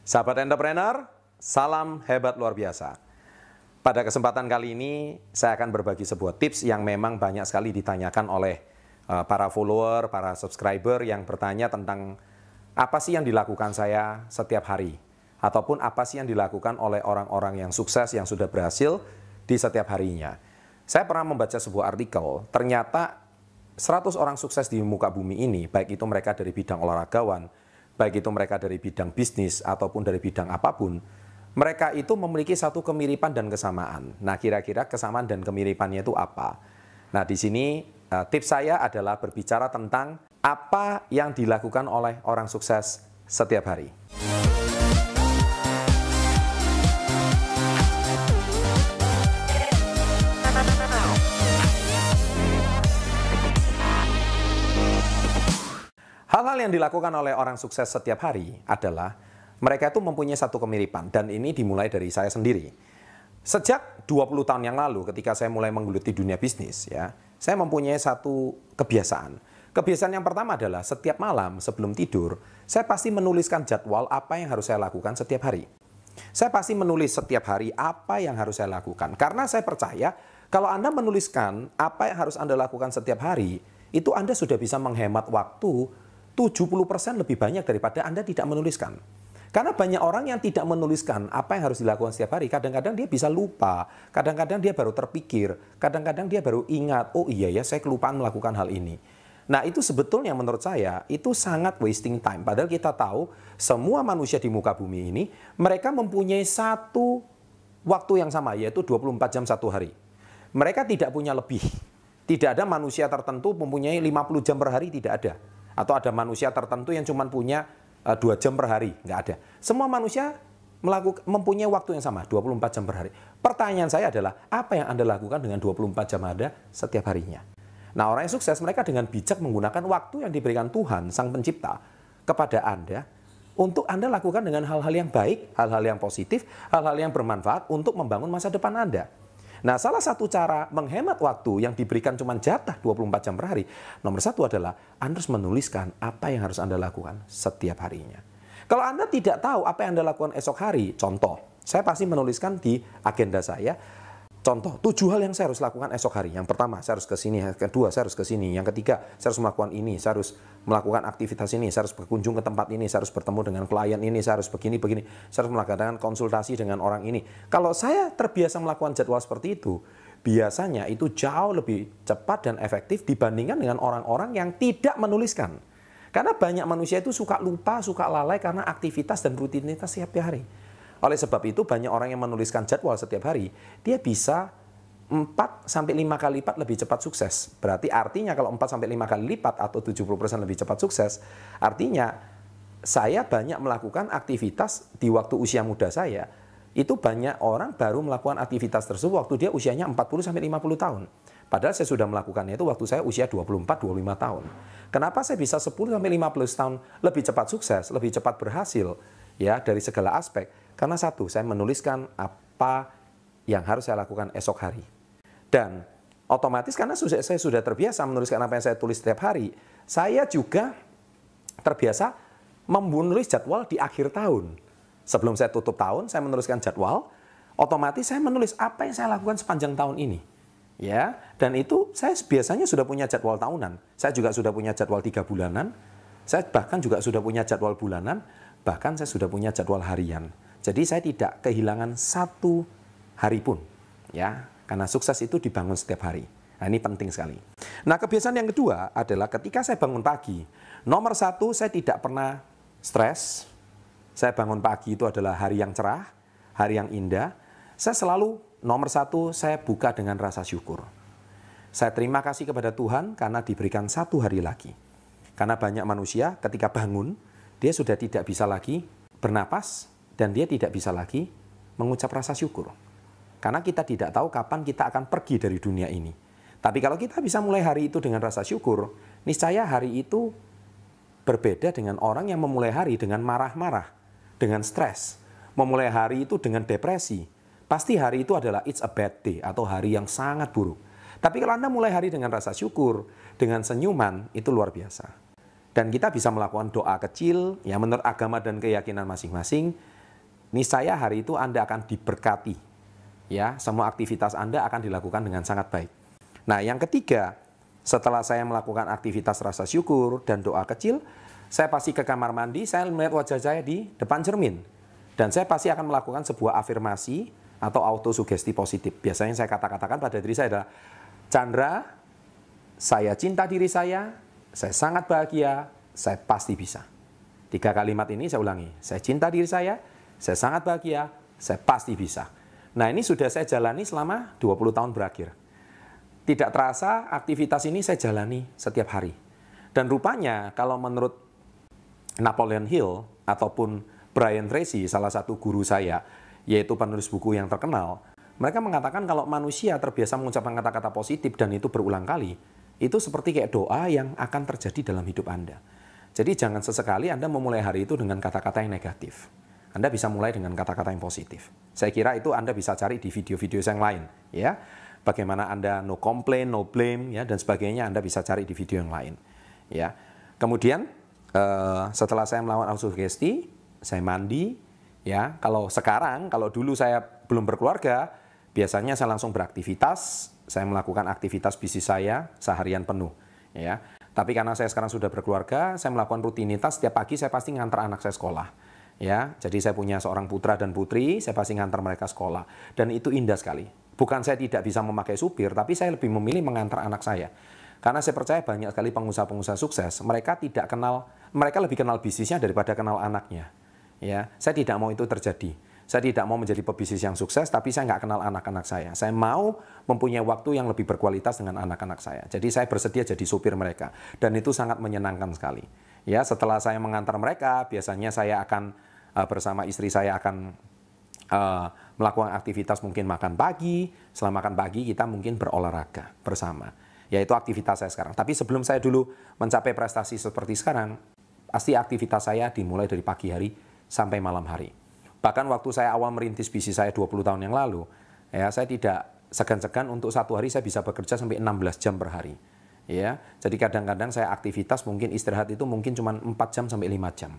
Sahabat entrepreneur, salam hebat luar biasa. Pada kesempatan kali ini, saya akan berbagi sebuah tips yang memang banyak sekali ditanyakan oleh para follower, para subscriber yang bertanya tentang apa sih yang dilakukan saya setiap hari. Ataupun apa sih yang dilakukan oleh orang-orang yang sukses, yang sudah berhasil di setiap harinya. Saya pernah membaca sebuah artikel, ternyata 100 orang sukses di muka bumi ini, baik itu mereka dari bidang olahragawan, baik itu mereka dari bidang bisnis ataupun dari bidang apapun, mereka itu memiliki satu kemiripan dan kesamaan. Nah, kira-kira kesamaan dan kemiripannya itu apa? Nah, di sini tips saya adalah berbicara tentang apa yang dilakukan oleh orang sukses setiap hari. Hal-hal yang dilakukan oleh orang sukses setiap hari adalah mereka itu mempunyai satu kemiripan, dan ini dimulai dari saya sendiri. Sejak 20 tahun yang lalu ketika saya mulai menggeluti dunia bisnis, ya, saya mempunyai satu kebiasaan. Kebiasaan yang pertama adalah setiap malam sebelum tidur, saya pasti menuliskan jadwal apa yang harus saya lakukan setiap hari. Saya pasti menulis setiap hari apa yang harus saya lakukan. Karena saya percaya kalau Anda menuliskan apa yang harus Anda lakukan setiap hari, itu Anda sudah bisa menghemat waktu 70% lebih banyak daripada Anda tidak menuliskan. Karena banyak orang yang tidak menuliskan apa yang harus dilakukan setiap hari. Kadang-kadang dia bisa lupa, kadang-kadang dia baru terpikir, kadang-kadang dia baru ingat, oh iya ya saya kelupaan melakukan hal ini. Nah, itu sebetulnya menurut saya itu sangat wasting time. Padahal kita tahu semua manusia di muka bumi ini mereka mempunyai satu waktu yang sama, yaitu 24 jam satu hari. Mereka tidak punya lebih. Tidak ada manusia tertentu mempunyai 50 jam per hari, tidak ada. Atau ada manusia tertentu yang cuma punya 2 jam per hari, nggak ada. Semua manusia mempunyai waktu yang sama, 24 jam per hari. Pertanyaan saya adalah, apa yang Anda lakukan dengan 24 jam Anda setiap harinya? Nah, orang yang sukses, mereka dengan bijak menggunakan waktu yang diberikan Tuhan, Sang Pencipta, kepada Anda, untuk Anda lakukan dengan hal-hal yang baik, hal-hal yang positif, hal-hal yang bermanfaat untuk membangun masa depan Anda. Nah, salah satu cara menghemat waktu yang diberikan cuma jatah 24 jam per hari, nomor satu adalah Anda harus menuliskan apa yang harus Anda lakukan setiap harinya. Kalau Anda tidak tahu apa yang Anda lakukan esok hari, contoh, saya pasti menuliskan di agenda saya, contoh, 7 hal yang saya harus lakukan esok hari. Yang pertama, saya harus ke sini. Yang kedua, saya harus ke sini. Yang ketiga, saya harus melakukan ini. Saya harus melakukan aktivitas ini. Saya harus berkunjung ke tempat ini. Saya harus bertemu dengan klien ini. Saya harus begini. Saya harus melakukan konsultasi dengan orang ini. Kalau saya terbiasa melakukan jadwal seperti itu, biasanya itu jauh lebih cepat dan efektif dibandingkan dengan orang-orang yang tidak menuliskan. Karena banyak manusia itu suka lupa, suka lalai karena aktivitas dan rutinitas setiap hari. Oleh sebab itu banyak orang yang menuliskan jadwal setiap hari, dia bisa 4-5 kali lipat lebih cepat sukses. Berarti artinya kalau 4-5 kali lipat atau 70% lebih cepat sukses, artinya saya banyak melakukan aktivitas di waktu usia muda saya. Itu banyak orang baru melakukan aktivitas tersebut waktu dia usianya 40-50 tahun. Padahal saya sudah melakukannya itu waktu saya usia 24-25 tahun. Kenapa saya bisa 10-15 tahun lebih cepat sukses, lebih cepat berhasil ya dari segala aspek? Karena satu, saya menuliskan apa yang harus saya lakukan esok hari. Dan otomatis karena saya sudah terbiasa menuliskan apa yang saya tulis setiap hari, saya juga terbiasa menulis jadwal di akhir tahun. Sebelum saya tutup tahun, saya menuliskan jadwal, otomatis saya menulis apa yang saya lakukan sepanjang tahun ini. Ya, dan itu saya biasanya sudah punya jadwal tahunan. Saya juga sudah punya jadwal 3 bulanan. Saya bahkan juga sudah punya jadwal bulanan, bahkan saya sudah punya jadwal harian. Jadi saya tidak kehilangan satu hari pun, ya, karena sukses itu dibangun setiap hari. Nah, ini penting sekali. Nah, kebiasaan yang kedua adalah ketika saya bangun pagi, nomor satu saya tidak pernah stres. Saya bangun pagi itu adalah hari yang cerah, hari yang indah. Saya selalu nomor satu saya buka dengan rasa syukur. Saya terima kasih kepada Tuhan karena diberikan satu hari lagi. Karena banyak manusia ketika bangun, dia sudah tidak bisa lagi bernapas, dan dia tidak bisa lagi mengucap rasa syukur. Karena kita tidak tahu kapan kita akan pergi dari dunia ini. Tapi kalau kita bisa mulai hari itu dengan rasa syukur, niscaya hari itu berbeda dengan orang yang memulai hari dengan marah-marah, dengan stres. Memulai hari itu dengan depresi. Pasti hari itu adalah it's a bad day atau hari yang sangat buruk. Tapi kalau Anda mulai hari dengan rasa syukur, dengan senyuman, itu luar biasa. Dan kita bisa melakukan doa kecil, ya menurut agama dan keyakinan masing-masing. niscaya hari itu Anda akan diberkati. Ya, semua aktivitas Anda akan dilakukan dengan sangat baik. Nah, yang ketiga, setelah saya melakukan aktivitas rasa syukur dan doa kecil, saya pasti ke kamar mandi, saya melihat wajah saya di depan cermin. Dan saya pasti akan melakukan sebuah afirmasi atau autosugesti positif. Biasanya saya katakan pada diri saya adalah, Chandra, saya cinta diri saya sangat bahagia, saya pasti bisa. 3 kalimat ini saya ulangi, saya cinta diri saya sangat bahagia, saya pasti bisa. Nah, ini sudah saya jalani selama 20 tahun berakhir. Tidak terasa aktivitas ini saya jalani setiap hari. Dan rupanya kalau menurut Napoleon Hill ataupun Brian Tracy, salah satu guru saya, yaitu penulis buku yang terkenal, mereka mengatakan kalau manusia terbiasa mengucapkan kata-kata positif dan itu berulang kali, itu seperti kayak doa yang akan terjadi dalam hidup Anda. Jadi jangan sesekali Anda memulai hari itu dengan kata-kata yang negatif. Anda bisa mulai dengan kata-kata yang positif. Saya kira itu Anda bisa cari di video-video yang lain, ya. Bagaimana Anda no complain, no blame, ya, dan sebagainya Anda bisa cari di video yang lain, ya. Kemudian setelah saya melakukan autosugesti, saya mandi, ya. Kalau dulu saya belum berkeluarga, biasanya saya langsung beraktivitas, saya melakukan aktivitas bisnis saya seharian penuh, ya. Tapi karena saya sekarang sudah berkeluarga, saya melakukan rutinitas setiap pagi saya pasti ngantar anak saya sekolah. Ya, jadi saya punya seorang putra dan putri, saya pasti ngantar mereka sekolah. Dan itu indah sekali. Bukan saya tidak bisa memakai supir, tapi saya lebih memilih mengantar anak saya. Karena saya percaya banyak sekali pengusaha-pengusaha sukses, mereka lebih kenal bisnisnya daripada kenal anaknya. Ya, saya tidak mau itu terjadi. Saya tidak mau menjadi pebisnis yang sukses, tapi saya nggak kenal anak-anak saya. Saya mau mempunyai waktu yang lebih berkualitas dengan anak-anak saya. Jadi saya bersedia jadi supir mereka. Dan itu sangat menyenangkan sekali. Ya, setelah saya mengantar mereka, biasanya saya akan bersama istri saya akan melakukan aktivitas mungkin makan pagi. Setelah makan pagi kita mungkin berolahraga bersama. Yaitu aktivitas saya sekarang. Tapi sebelum saya dulu mencapai prestasi seperti sekarang, pasti aktivitas saya dimulai dari pagi hari sampai malam hari. Bahkan waktu saya awal merintis bisnis saya 20 tahun yang lalu, ya, saya tidak segan-segan untuk satu hari saya bisa bekerja sampai 16 jam per hari. Ya, jadi kadang-kadang saya aktivitas mungkin istirahat itu mungkin cuma 4 jam sampai 5 jam.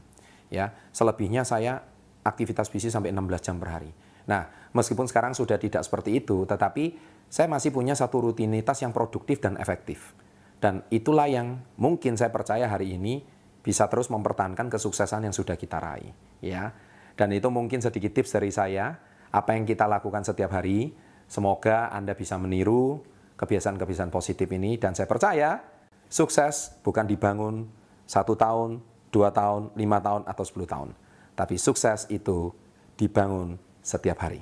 Ya, selebihnya saya aktivitas bisnis sampai 16 jam per hari. Nah, meskipun sekarang sudah tidak seperti itu, tetapi saya masih punya satu rutinitas yang produktif dan efektif. Dan itulah yang mungkin saya percaya hari ini bisa terus mempertahankan kesuksesan yang sudah kita raih. Ya, dan itu mungkin sedikit tips dari saya, apa yang kita lakukan setiap hari. Semoga Anda bisa meniru kebiasaan-kebiasaan positif ini. Dan saya percaya sukses bukan dibangun 1 tahun, 2 tahun, 5 tahun, atau 10 tahun. Tapi sukses itu dibangun setiap hari.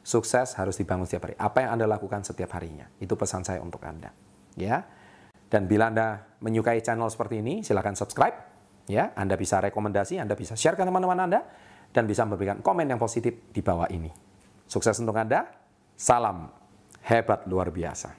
Sukses harus dibangun setiap hari. Apa yang Anda lakukan setiap harinya. Itu pesan saya untuk Anda. Ya. Dan bila Anda menyukai channel seperti ini, silakan subscribe. Ya. Anda bisa rekomendasi, Anda bisa share ke teman-teman Anda, dan bisa memberikan komen yang positif di bawah ini. Sukses untuk Anda. Salam hebat luar biasa.